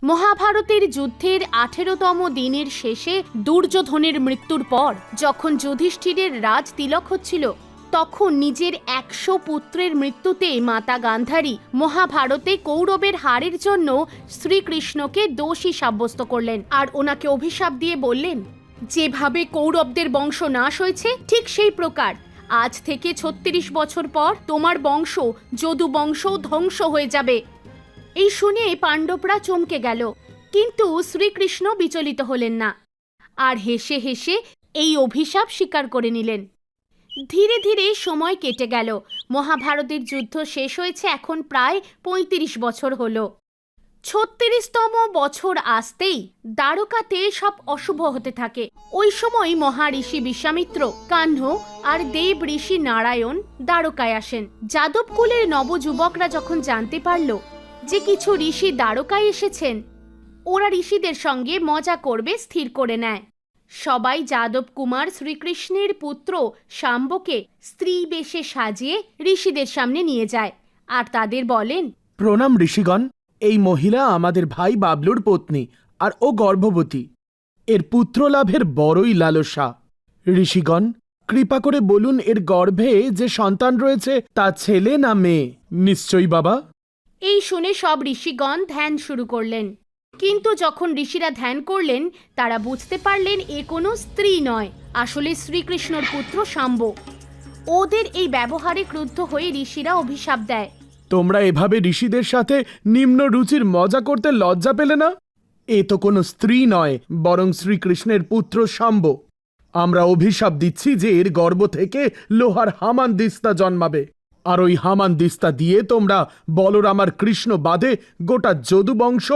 মহাভারতের যুদ্ধের 18তম দিনের শেষে দুর্যোধনের মৃত্যুর পর যখন যুধিষ্ঠিরের রাজ তিলক হচ্ছিল, তখন নিজের 100 পুত্রের মৃত্যুতে মাতা গান্ধারী মহাভারতে কৌরবের হারের জন্য শ্রীকৃষ্ণকে দোষী সাব্যস্ত করলেন আর ওনাকে অভিশাপ দিয়ে বললেন, যেভাবে কৌরবদের বংশ নাশ হয়েছে ঠিক সেই প্রকার আজ থেকে 36 বছর পর তোমার বংশ যদু বংশ ধ্বংস হয়ে যাবে। এই শুনে পাণ্ডবরা চমকে গেল, কিন্তু শ্রীকৃষ্ণ বিচলিত হলেন না আর হেসে হেসে এই অভিশাপ স্বীকার করে নিলেন। ধীরে ধীরে সময় কেটে গেল। মহাভারতের যুদ্ধ শেষ হয়েছে এখন প্রায় 35 বছর হলো। 36তম বছর আসতেই দ্বারকাতে সব অশুভ হতে থাকে। ওই সময় মহাঋষি বিশ্বামিত্র, কাহ্ন আর দেব ঋষি নারায়ণ দ্বারকায় আসেন। যাদবকুলের নবযুবকরা যখন জানতে পারল যে কিছু ঋষি দ্বারকায় এসেছেন, ওরা ঋষিদের সঙ্গে মজা করবে স্থির করে নেয়। সবাই যাদব কুমার শ্রীকৃষ্ণের পুত্র শাম্বকে স্ত্রী বেশে সাজিয়ে ঋষিদের সামনে নিয়ে যায় আর তাদের বলেন, প্রণাম ঋষিগণ, এই মহিলা আমাদের ভাই বাবলুর পত্নী আর ও গর্ভবতী। এর পুত্র লাভের বড়ই লালসা। ঋষিগণ, কৃপা করে বলুন এর গর্ভে যে সন্তান রয়েছে তা ছেলে না মেয়ে? নিশ্চয়ই বাবা। এই শুনে সব ঋষিগণ ধ্যান শুরু করলেন, কিন্তু যখন ঋষিরা ধ্যান করলেন তারা বুঝতে পারলেন এ কোনো স্ত্রী নয়, আসলে শ্রীকৃষ্ণর পুত্র শাম্ব। ওদের এই ব্যবহারে ক্রুদ্ধ হয়ে ঋষিরা অভিশাপ দেয়, তোমরা এভাবে ঋষিদের সাথে নিম্ন রুচির মজা করতে লজ্জা পেলে না? এ তো কোনো স্ত্রী নয়, বরং শ্রীকৃষ্ণের পুত্র শাম্ব। আমরা অভিশাপ দিচ্ছি যে এর গর্ভ থেকে লোহার হামানদিস্তা জন্মাবে, আর ওই হামানদিস্তা দিয়ে তোমরা বলরাম আর কৃষ্ণ বাদে গোটা যদুবংশ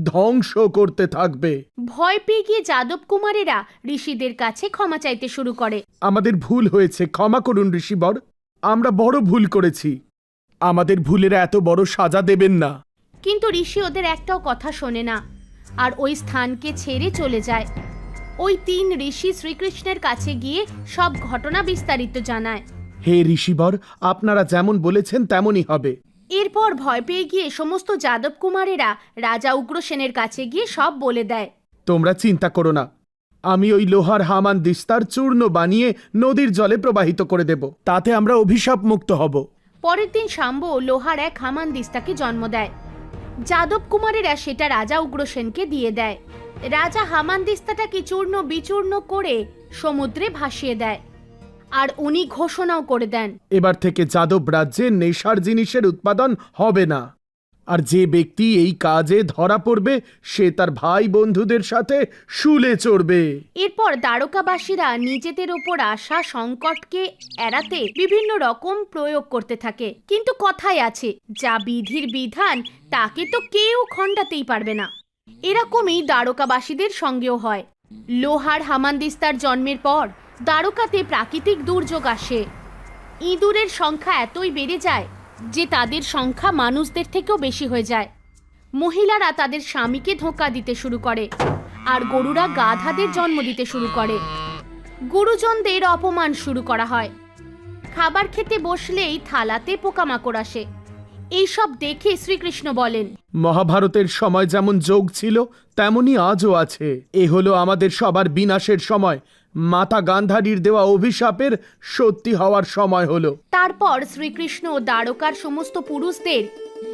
ধ্বংস করতে থাকবে। ভয় পেয়ে গিয়ে যাদব কুমারেরা ঋষিদের কাছে ক্ষমা চাইতে শুরু করে। আমাদের ভুল হয়েছে, ক্ষমা করুন ঋষিবর, আমরা বড় ভুল করেছি, আমাদের ভুলের এত বড় সাজা দেবেন না। কিন্তু ঋষি ওদের একটাও কথা শোনে না আর ওই স্থানকে ছেড়ে চলে যায়। ওই 3 ঋষি শ্রীকৃষ্ণের কাছে গিয়ে সব ঘটনা বিস্তারিত জানায়। হে ঋষিবর, আপনারা যেমন বলেছেন তেমনই হবে। এরপর ভয় পেয়ে গিয়ে সমস্ত যাদব কুমারেরা রাজা উগ্রসেনের কাছে গিয়ে সব বলে দেয়। তোমরা চিন্তা করো না, আমি ওই লোহার হামানদিস্তার চূর্ণ বানিয়ে নদীর জলে প্রবাহিত করে দেব, তাতে আমরা অভিশাপ মুক্ত হব। পরের দিন শাম্ব লোহার এক হামানদিস্তাকে জন্ম দেয়। যাদব কুমারেরা সেটা রাজা উগ্রসেনকে দিয়ে দেয়। রাজা হামানদিস্তাটাকে চূর্ণ বিচূর্ণ করে সমুদ্রে ভাসিয়ে দেয় আর উনি ঘোষণাও করে দেন, এবার থেকে যাদব রাজ্যে নেশার জিনিসের উৎপাদন হবে না, আর যে ব্যক্তি এই কাজে ধরা পড়বে সে তার ভাই বন্ধুদের সাথে শুলে চড়বে। এরপর দ্বারকাবাসীরা নিজেদের ওপর আসা সংকটকে এড়াতে বিভিন্ন রকম প্রয়োগ করতে থাকে, কিন্তু কথাই আছে, যা বিধির বিধান তাকে তো কেউ খণ্ডাতেই পারবে না। এরকমই দ্বারকাবাসীদের সঙ্গেও হয়। লোহার হামানদিস্তার জন্মের পর দ্বারকাতে প্রাকৃতিক দুর্যোগ আসে। ইঁদুরের সংখ্যা এতই বেড়ে যায় যে তাদের সংখ্যা মানুষদের থেকেও বেশি হয়ে যায়। মহিলারা তাদের স্বামীকে ধোঁকা দিতে শুরু করে আর গরুরা গাধাদের জন্ম দিতে শুরু করে। গুরুজনদের অপমান শুরু করা হয়। খাবার খেতে বসলেই থালাতে পোকামাকড় আসে। এইসব দেখে শ্রীকৃষ্ণ বলেন, মহাভারতের সময় যেমন যোগ ছিল তেমনই আজও আছে। এ হলো আমাদের সবার বিনাশের সময়। মাতা গান্ধারীর দেওয়া অভিশাপের সত্যি হওয়ার সময় হলো। তারপর শ্রীকৃষ্ণ দ্বারকার সমস্ত পুরুষদের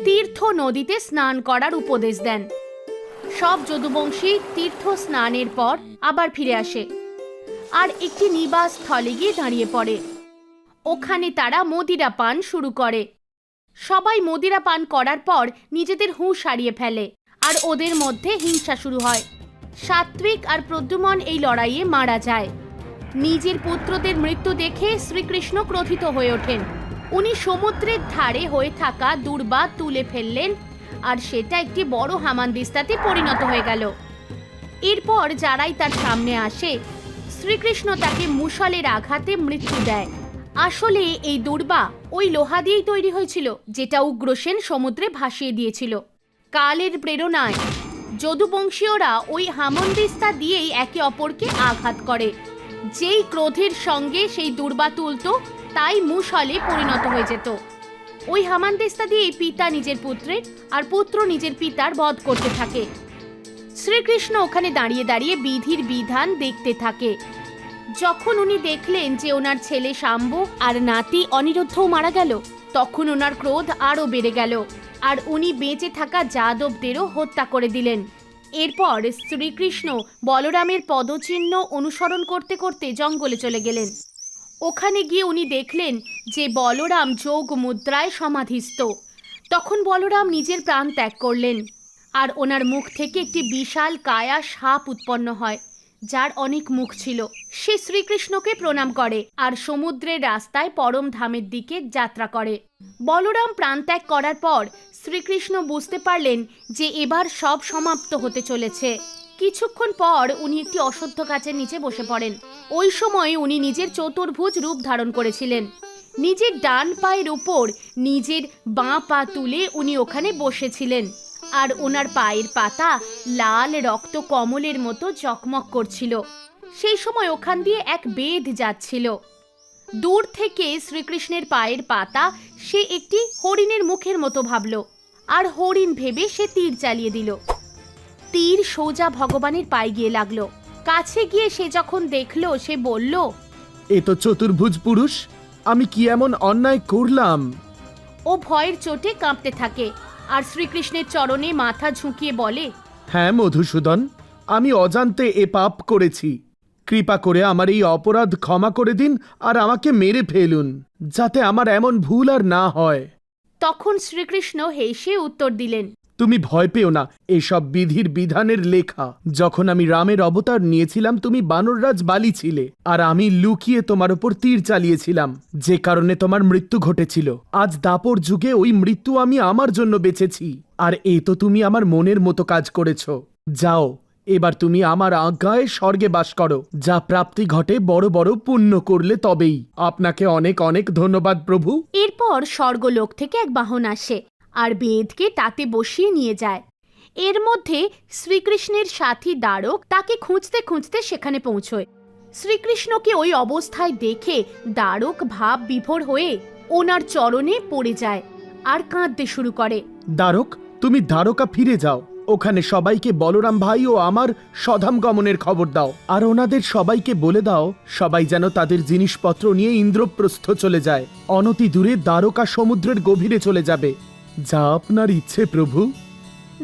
তীর্থ নদীতে স্নান করার উপদেশ দেন। সব যদুবংশী তীর্থ স্নানের পর আবার ফিরে আসে আর একটি নিবাস স্থলে গিয়ে দাঁড়িয়ে পড়ে। ওখানে তারা মদিরা পান শুরু করে। সবাই মদিরা পান করার পর নিজেদের হুঁশ হারিয়ে ফেলে আর ওদের মধ্যে হিংসা শুরু হয়। সাত্বিক আর প্রদ্যুম্ন এই লড়াইয়ে মারা যায়। নিজের পুত্রদের মৃত্যু দেখে শ্রীকৃষ্ণ ক্রোধিত হয়ে ওঠেন। উনি সমুদ্রের ধারে হয়ে থাকা দুর্বা তুলে ফেললেন আর সেটা একটি বড় হামানদিস্তাতে পরিণত হয়ে গেল। এরপর যারাই তার সামনে আসে শ্রীকৃষ্ণ তাকে মুষলের আঘাতে মৃত্যু দেয়। আসলে এই দুর্বা ওই লোহা দিয়েই তৈরি হয়েছিল যেটা উগ্রসেন সমুদ্রে ভাসিয়ে দিয়েছিল। কালের প্রেরণায় যদুবংশীয়রা ওই হামানদিস্তা দিয়েই একে অপরকে আঘাত করে। যেই ক্রোধের সঙ্গে সেই দুর্বা তুলত তাই মুষলে পরিণত হয়ে যেত। ওই হামানদিস্তা দিয়েই পিতা নিজের পুত্রের আর পুত্র নিজের পিতার বধ করতে থাকে। শ্রীকৃষ্ণ ওখানে দাঁড়িয়ে দাঁড়িয়ে বিধির বিধান দেখতে থাকে। যখন উনি দেখলেন যে ওনার ছেলে শাম্ব আর নাতি অনিরুদ্ধও মারা গেল, তখন ওনার ক্রোধ আরও বেড়ে গেল আর উনি বেঁচে থাকা যাদবদেরও হত্যা করে দিলেন। এরপর শ্রীকৃষ্ণ বলরামের পদচিহ্ন অনুসরণ করতে করতে জঙ্গলে চলে গেলেন। ওখানে গিয়ে উনি দেখলেন যে বলরাম যোগ মুদ্রায় সমাধিস্থ। তখন বলরাম নিজের প্রাণ ত্যাগ করলেন আর ওনার মুখ থেকে একটি বিশাল কায়া সাপ উৎপন্ন হয়, যার অনেক মুখ ছিল। সে শ্রীকৃষ্ণকে প্রণাম করে আর সমুদ্রের রাস্তায় পরম ধামের দিকে যাত্রা করে। বলরাম প্রাণত্যাগ করার পর শ্রীকৃষ্ণ বুঝতে পারলেন যে এবার সব সমাপ্ত হতে চলেছে। কিছুক্ষণ পর উনি একটি অশ্বত্থ গাছের নিচে বসে পড়েন। ওই সময় উনি নিজের চতুর্ভুজ রূপ ধারণ করেছিলেন। নিজের ডান পায়ের উপর নিজের বাঁ পা তুলে উনি ওখানে বসেছিলেন আর ওনার পায়ের পাতা লাল রক্ত কমলের মতো চকমক করছিল। সেই সময় ওখান দিয়ে এক বেদ যাচ্ছিল। দূর থেকে শ্রীকৃষ্ণের পায়ের পাতা সে একটি হরিণের মুখের মতো ভাবল আর হরিণ ভেবে সে তীর চালিয়ে দিল। তীর সোজা ভগবানের পায়ে গিয়ে লাগলো। কাছে গিয়ে সে যখন দেখলো, সে বলল, এ তো চতুর্ভুজ পুরুষ, আমি কি এমন অন্যায় করলাম? ও ভয়ের চোটে কাঁপতে থাকে আর শ্রীকৃষ্ণের চরণে মাথা ঝুঁকিয়ে বলে, হ্যাঁ মধুসূদন, আমি অজান্তে এ পাপ করেছি। কৃপা করে আমার এই অপরাধ ক্ষমা করে দিন আর আমাকে মেরে ফেলুন, যাতে আমার এমন ভুল আর না হয়। তখন শ্রীকৃষ্ণ হেসে উত্তর দিলেন, তুমি ভয় পেও না, এসব বিধির বিধানের লেখা। যখন আমি রামের অবতার নিয়েছিলাম, তুমি বানররাজ বালি ছিলে আর আমি লুকিয়ে তোমার উপর তীর চালিয়েছিলাম, যে কারণে তোমার মৃত্যু ঘটেছিল। আজ দাপর যুগে ওই মৃত্যু আমি আমার জন্য বেঁচেছি, আর এ তো তুমি আমার মনের মতো কাজ করেছ। যাও, এবার তুমি আমার আজ্ঞায় স্বর্গে বাস করো। যা প্রাপ্তি ঘটে বড় বড় পুণ্য করলে তবেই। আপনাকে অনেক অনেক ধন্যবাদ প্রভু। এরপর স্বর্গলোক থেকে এক বাহন আসে আর বেদকে তাতে বসিয়ে নিয়ে যায়। এর মধ্যে শ্রীকৃষ্ণের সাথী দ্বারক তাকে খুঁজতে খুঁজতে সেখানে পৌঁছয়। শ্রীকৃষ্ণকে ওই অবস্থায় দেখে দ্বারক ভাব বিভোর হয়ে ওনার চরণে পড়ে যায় আর কাঁদতে শুরু করে। দ্বারক, তুমি দ্বারকা ফিরে যাও। ওখানে সবাইকে বলরাম ভাই ও আমার সধাম গমনের খবর দাও আর ওনাদের সবাইকে বলে দাও সবাই যেন তাদের জিনিসপত্র নিয়ে ইন্দ্রপ্রস্থ চলে যায়। অনতি দূরে দ্বারকা সমুদ্রের গভীরে চলে যাবে। যা আপনার ইচ্ছে প্রভু।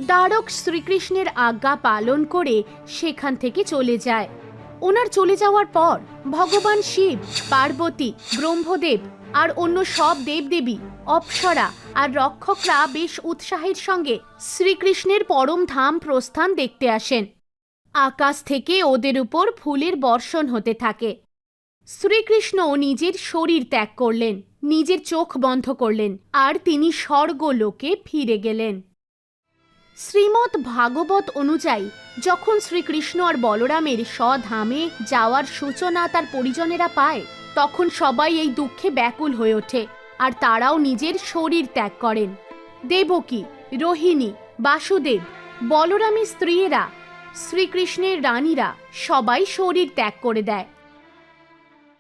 দ্বারক শ্রীকৃষ্ণের আজ্ঞা পালন করে সেখান থেকে চলে যায়। ওনার চলে যাওয়ার পর ভগবান শিব, পার্বতী, ব্রহ্মদেব আর অন্য সব দেবদেবী, অপ্সরা আর রক্ষকরা বেশ উৎসাহের সঙ্গে শ্রীকৃষ্ণের পরম ধাম প্রস্থান দেখতে আসেন। আকাশ থেকে ওদের উপর ফুলের বর্ষণ হতে থাকে। শ্রীকৃষ্ণ নিজের শরীর ত্যাগ করলেন, নিজের চোখ বন্ধ করলেন আর তিনি স্বর্গলোকে ফিরে গেলেন। শ্রীমদ্ ভাগবত অনুযায়ী যখন শ্রীকৃষ্ণ আর বলরামের স্বধামে যাওয়ার সূচনা তার পরিজনেরা পায়, তখন সবাই এই দুঃখে ব্যাকুল হয়ে ওঠে আর তারাও নিজের শরীর ত্যাগ করেন। দেবকী, রোহিণী, বাসুদেব, বলরামের স্ত্রীয়েরা, শ্রীকৃষ্ণের রানীরা সবাই শরীর ত্যাগ করে দেয়।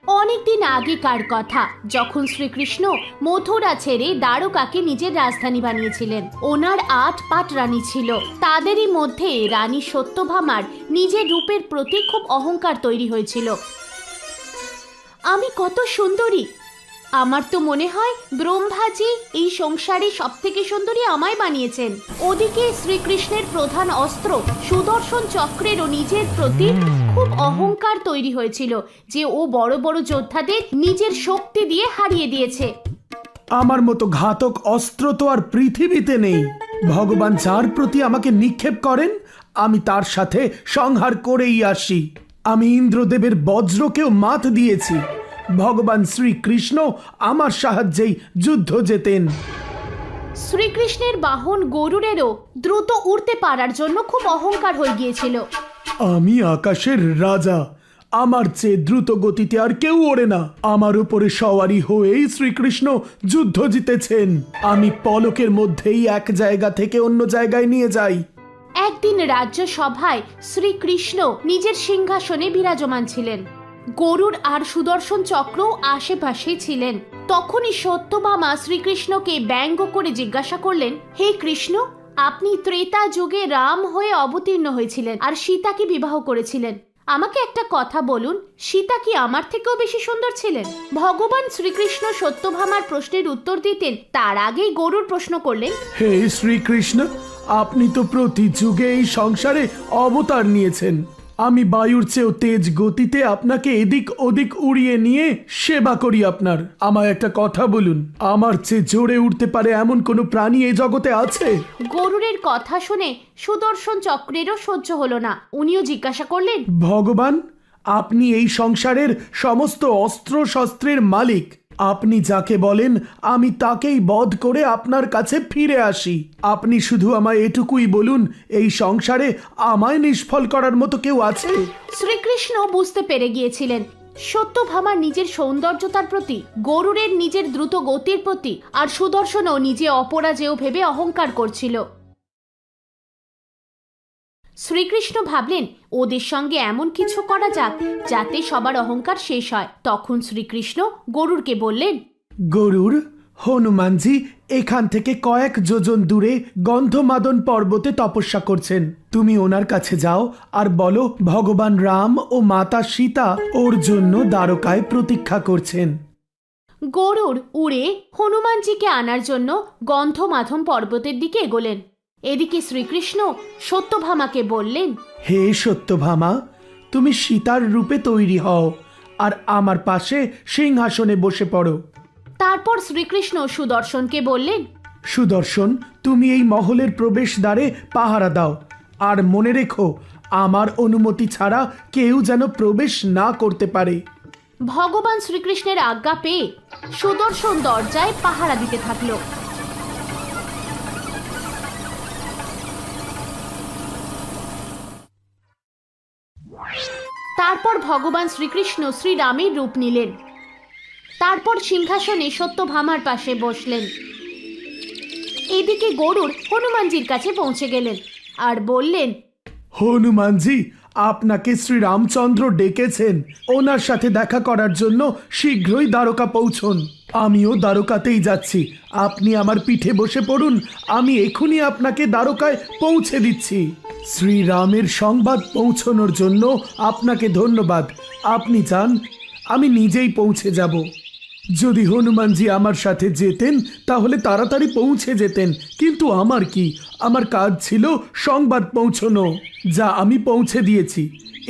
অনেকদিন আগেকার কথা, যখন শ্রীকৃষ্ণ মথুরা ছেড়ে দ্বারকাকে নিজের রাজধানী বানিয়েছিলেন। ওনার 8 পাট রানী ছিল। তাদেরই মধ্যে রানী সত্যভামার নিজের রূপের প্রতি খুব অহংকার তৈরি হয়েছিল। আমি কত সুন্দরী, আমার তো মনে হয় ব্রহ্মাজি এই সংসারে সব থেকে সুন্দরী আমায় বানিয়েছেন। ওদিকে শ্রীকৃষ্ণের প্রধান অস্ত্র সুদর্শন চক্রেরও নিজের প্রতি খুব অহংকার তৈরি হয়েছিল যে ও বড় বড় যোদ্ধাদের নিজের শক্তি দিয়ে হারিয়ে দিয়েছে। আমার মতো ঘাতক অস্ত্র তো আর পৃথিবীতে নেই। ভগবান যার প্রতি আমাকে নিক্ষেপ করেন, আমি তার সাথে সংহার করেই আসি। আমি ইন্দ্রদেবের বজ্রকেও মাত দিয়েছি। ভগবান শ্রীকৃষ্ণ আমার সাহায্যেই যুদ্ধ জেতেন। শ্রীকৃষ্ণের বাহন গরুড়েরও দ্রুত উড়তে পারার জন্য খুব অহংকার হয়ে গিয়েছিল। আমি আকাশের রাজা, আমার চেয়ে দ্রুত গতিতে আর কেউ ওড়ে না। আমার উপরে সওয়ারি হয়েই শ্রীকৃষ্ণ যুদ্ধ জিতেছেন। আমি পলকের মধ্যেই এক জায়গা থেকে অন্য জায়গায় নিয়ে যাই। একদিন রাজ্যসভায় শ্রীকৃষ্ণ নিজের সিংহাসনে বিরাজমান ছিলেন। গরুড় আর সুদর্শন চক্রও আশেপাশেই ছিলেন। তখনই সত্যভামা শ্রীকৃষ্ণকে ব্যঙ্গ করে জিজ্ঞাসা করলেন, হে কৃষ্ণ, আপনি ত্রেতা যুগে রাম হয়ে অবতীর্ণ হয়েছিলেন আর সীতাকে বিবাহ করেছিলেন। আমাকে একটা কথা বলুন, সীতা কি আমার থেকেও বেশি সুন্দর ছিলেন? ভগবান শ্রীকৃষ্ণ সত্যভামার প্রশ্নের উত্তর দিতেন তার আগেই গরুর প্রশ্ন করলেন, হে শ্রীকৃষ্ণ, আপনি তো প্রতি যুগে এই সংসারে অবতার নিয়েছেন। আমি বায়ুর চেয়েও তেজ গতিতে আপনাকে এদিক ওদিক উড়িয়ে নিয়ে সেবা করি আপনার। আমায় একটা কথা বলুন, আমার চেয়ে জোরে উঠতে পারে এমন কোনো প্রাণী এই জগতে আছে? গরুরের কথা শুনে সুদর্শন চক্রেরও সহ্য হলো না। উনিও জিজ্ঞাসা করলেন, ভগবান, আপনি এই সংসারের সমস্ত অস্ত্র শস্ত্রের মালিক। আপনি যাকে বলেন আমি তাকেই বধ করে আপনার কাছে ফিরে আসি। আপনি শুধু আমায় এটুকুই বলুন, এই সংসারে আমায় নিষ্ফল করার মতো কেউ আছে? শ্রীকৃষ্ণ বুঝতে পেরে গিয়েছিলেন সত্যভামার নিজের সৌন্দর্যতার প্রতি, গরুরের নিজের দ্রুত গতির প্রতি, আর সুদর্শনও নিজে অপরাজেয় ভেবে অহংকার করছিল। শ্রীকৃষ্ণ ভাবলেন ওদের সঙ্গে এমন কিছু করা যাক যাতে সবার অহংকার শেষ হয়। তখন শ্রীকৃষ্ণ গরুরকে বললেন, গরুর, হনুমানজি এখান থেকে কয়েক যোজন দূরে গন্ধমাদন পর্বতে তপস্যা করছেন। তুমি ওনার কাছে যাও আর বলো ভগবান রাম ও মাতা সীতা ওর জন্য দ্বারকায় প্রতীক্ষা করছেন। গরুর উড়ে হনুমানজিকে আনার জন্য গন্ধমাধম পর্বতের দিকে এগোলেন। এদিকে শ্রীকৃষ্ণ সত্যভামাকে বললেন, হে সত্যভামা, তুমি সীতার রূপে তৈরি হও আর আমার পাশে সিংহাসনে বসে পড়ো। তারপর শ্রীকৃষ্ণ সুদর্শনকে বললেন, সুদর্শন, তুমি এই মহলের প্রবেশদ্বারে পাহারা দাও আর মনে রেখো আমার অনুমতি ছাড়া কেউ যেন প্রবেশ না করতে পারে। ভগবান শ্রীকৃষ্ণের আজ্ঞা পেয়ে সুদর্শন দরজায় পাহারা দিতে থাকলো। তারপর ভগবান শ্রীকৃষ্ণ শ্রীরামের রূপ নিলেন। তারপর সিংহাসনে সত্যভামার পাশে বসলেন। এদিকে গরুর হনুমানজির কাছে পৌঁছে গেলেন আর বললেন, হনুমানজি, আপনাকে শ্রীরামচন্দ্র ডেকেছেন। ওনার সাথে দেখা করার জন্য শীঘ্রই দ্বারকা পৌঁছন। আমিও দ্বারকাতেই যাচ্ছি। আপনি আমার পিঠে বসে পড়ুন, আমি এখনই আপনাকে দ্বারকায় পৌঁছে দিচ্ছি। শ্রীরামের সংবাদ পৌঁছানোর জন্য আপনাকে ধন্যবাদ। আপনি যান, আমি নিজেই পৌঁছে যাব। যদি হনুমানজি আমার সাথে যেতেন তাহলে তাড়াতাড়ি পৌঁছে যেতেন, কিন্তু আমার কি, আমার কাজ ছিল সংবাদ পৌঁছানো, যা আমি পৌঁছে দিয়েছি।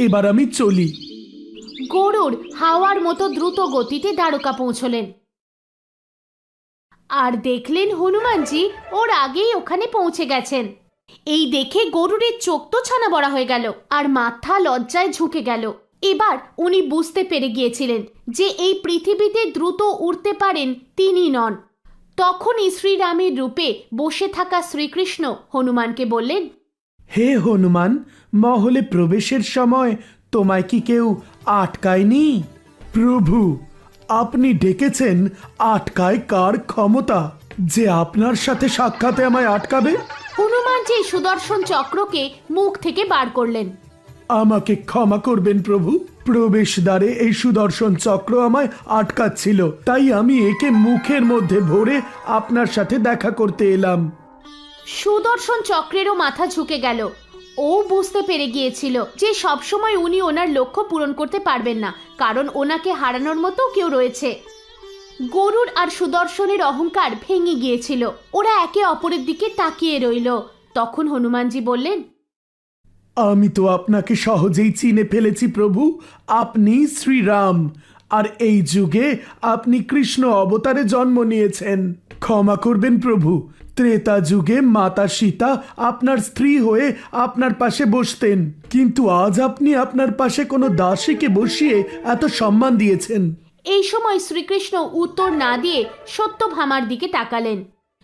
এবার আমি চলি। গরুর হাওয়ার মতো দ্রুত গতিতে দ্বারকা পৌঁছলেন আর দেখলেন হনুমানজি ওর আগেই ওখানে পৌঁছে গেছেন। এই দেখে গরুরের চোখ তো ছানা বড়া হয়ে গেল আর মাথা লজ্জায় ঝুঁকে গেল। এবার উনি বুঝতে পেরে গিয়েছিলেন যে এই পৃথিবীতে দ্রুত উড়তে পারেন তিনি নন। তখনই শ্রীরামের রূপে বসে থাকা শ্রীকৃষ্ণ হনুমানকে বললেন, হে হনুমান, মহলে প্রবেশের সময় তোমায় কি কেউ আটকায়নি? প্রভু, আপনি ডেকেছেন, আটকায় কার ক্ষমতা যে আপনার সাথে সাক্ষাতে আমায় আটকাবে? হনুমানজি সুদর্শন চক্রকে মুখ থেকে বার করলেন। আমাকে ক্ষমা করবেন প্রভু, প্রবেশদ্বারে এই সুদর্শন চক্র আমায় আটকাচ্ছিল, তাই আমি একে মুখের মধ্যে ভরে আপনার সাথে দেখা করতে এলাম। সুদর্শন চক্রেরও মাথা ঝুঁকে গেল। ও বুঝতে পেরে গিয়েছিল যে সবসময় উনি ওনার লক্ষ্য পূরণ করতে পারবেন না, কারণ ওনাকে হারানোর মতো কেউ রয়েছে। গরুর আর সুদর্শনের অহংকার ভেঙে গিয়েছিল। ওরা একে অপরের দিকে তাকিয়ে রইল। তখন হনুমানজি বললেন, আমি তো আপনাকে সহজেই চিনে ফেলেছি প্রভু। আপনি শ্রীরাম, আর এই যুগে আপনি কৃষ্ণ অবতারে জন্ম নিয়েছেন। ক্ষমা করবেন প্রভু, ত্রেতা যুগে মাতা সীতা আপনার স্ত্রী হয়ে আপনার পাশে বসতেন, কিন্তু আজ আপনি আপনার পাশে কোনো দাসীকে বসিয়ে এত সম্মান দিয়েছেন। এই সময় শ্রীকৃষ্ণ উত্তর না দিয়ে সত্যভামার দিকে তাকালেন।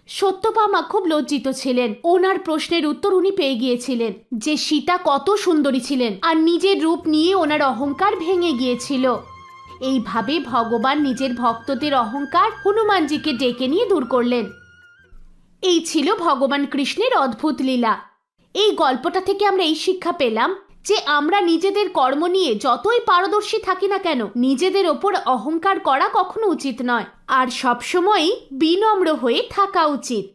সত্যভামা খুব লজ্জিত ছিলেন। ওনার প্রশ্নের উত্তর উনি পেয়ে গিয়েছিলেন যে সীতা কত সুন্দরী ছিলেন আর নিজের রূপ নিয়ে ওনার অহংকার ভেঙে গিয়েছিল। এইভাবে ভগবান নিজের ভক্তদের অহংকার হনুমানজিকে ডেকে নিয়ে দূর করলেন। এই ছিল ভগবান কৃষ্ণের অদ্ভুত লীলা। এই গল্পটা থেকে আমরা এই শিক্ষা পেলাম যে আমরা নিজেদের কর্ম নিয়ে যতই পারদর্শী থাকি না কেন, নিজেদের ওপর অহংকার করা কখনো উচিত নয় আর সবসময়ই বিনম্র হয়ে থাকা উচিত।